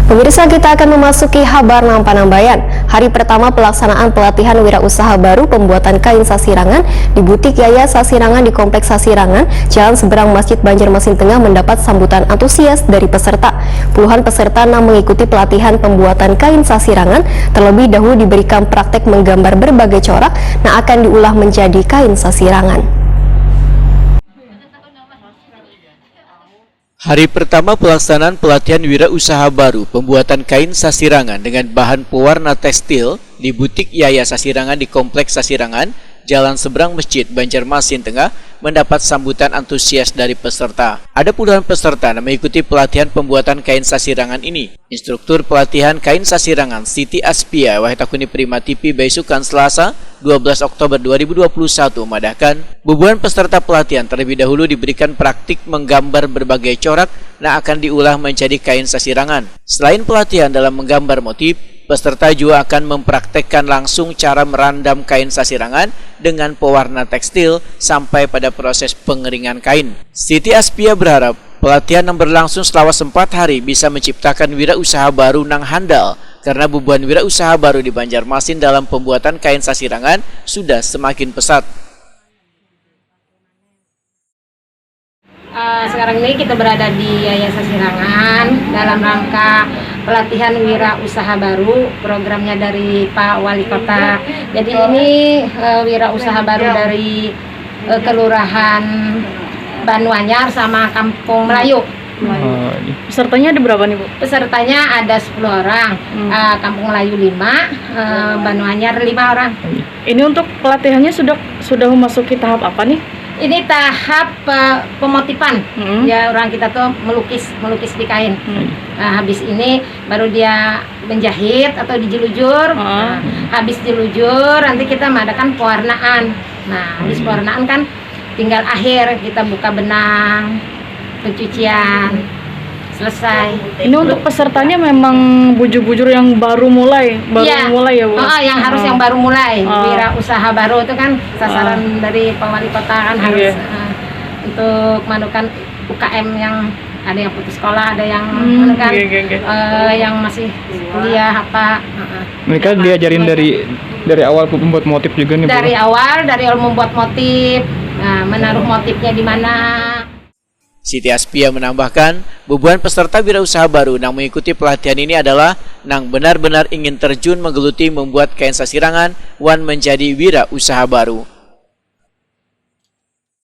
Pemirsa, kita akan memasuki Habar Nang Panambayan. Hari pertama pelaksanaan pelatihan wirausaha baru pembuatan kain sasirangan di butik Yaya Sasirangan di Kompleks Sasirangan, Jalan Seberang Masjid Banjarmasin Tengah mendapat sambutan antusias dari peserta. Puluhan peserta yang mengikuti pelatihan pembuatan kain sasirangan terlebih dahulu diberikan praktek menggambar berbagai corak yang akan diulah menjadi kain sasirangan. Hari pertama pelaksanaan pelatihan wirausaha baru pembuatan kain sasirangan dengan bahan pewarna tekstil di butik Yaya Sasirangan di Kompleks Sasirangan, Jalan Seberang Masjid Banjarmasin Tengah mendapat sambutan antusias dari peserta. Ada puluhan peserta yang mengikuti pelatihan pembuatan kain sasirangan ini. Instruktur pelatihan kain sasirangan Siti Aspia Wahitakuni Prima TV Baisukan Selasa 12 Oktober 2021 memadahkan bubuhan peserta pelatihan terlebih dahulu diberikan praktik menggambar berbagai corak yang akan diulah menjadi kain sasirangan. Selain pelatihan dalam menggambar motif, peserta juga akan mempraktekkan langsung cara merandam kain sasirangan dengan pewarna tekstil sampai pada proses pengeringan kain. Siti Aspia berharap pelatihan yang berlangsung selama 4 hari bisa menciptakan wirausaha baru nang handal karena bubuhan wirausaha baru di Banjarmasin dalam pembuatan kain sasirangan sudah semakin pesat. Sekarang ini kita berada di Yaya Sasirangan dalam rangka pelatihan wirausaha baru, programnya dari Pak Wali Kota. Jadi ini wirausaha baru dari Kelurahan Banuanyar sama Kampung Melayu. Pesertanya ada berapa nih, Bu? Pesertanya ada 10 orang, Kampung Melayu 5, Banuanyar 5 orang. Ini untuk pelatihannya sudah memasuki tahap apa nih? Ini tahap pemotifan. Ya, orang kita tuh melukis di kain. Nah, habis ini baru dia menjahit atau dijilujur. Nah, habis dilujur nanti kita mengadakan pewarnaan. Nah, habis pewarnaan kan tinggal akhir kita buka benang, pencucian, selesai. Ini untuk pesertanya memang bujur-bujur yang baru mulai ya, Bu? Yang harus yang baru mulai. Wirausaha baru itu kan sasaran dari Pak Wali Kota kan harus untuk menukan UKM yang ada yang putus sekolah, ada yang yang masih kuliah apa. Mereka diajarin dari awal membuat motif juga nih, Bu? Dari awal membuat motif, menaruh motifnya di mana. Siti Aspia menambahkan, bubuhan peserta wirausaha baru yang mengikuti pelatihan ini adalah yang benar-benar ingin terjun menggeluti membuat kain sasirangan wan menjadi wirausaha baru.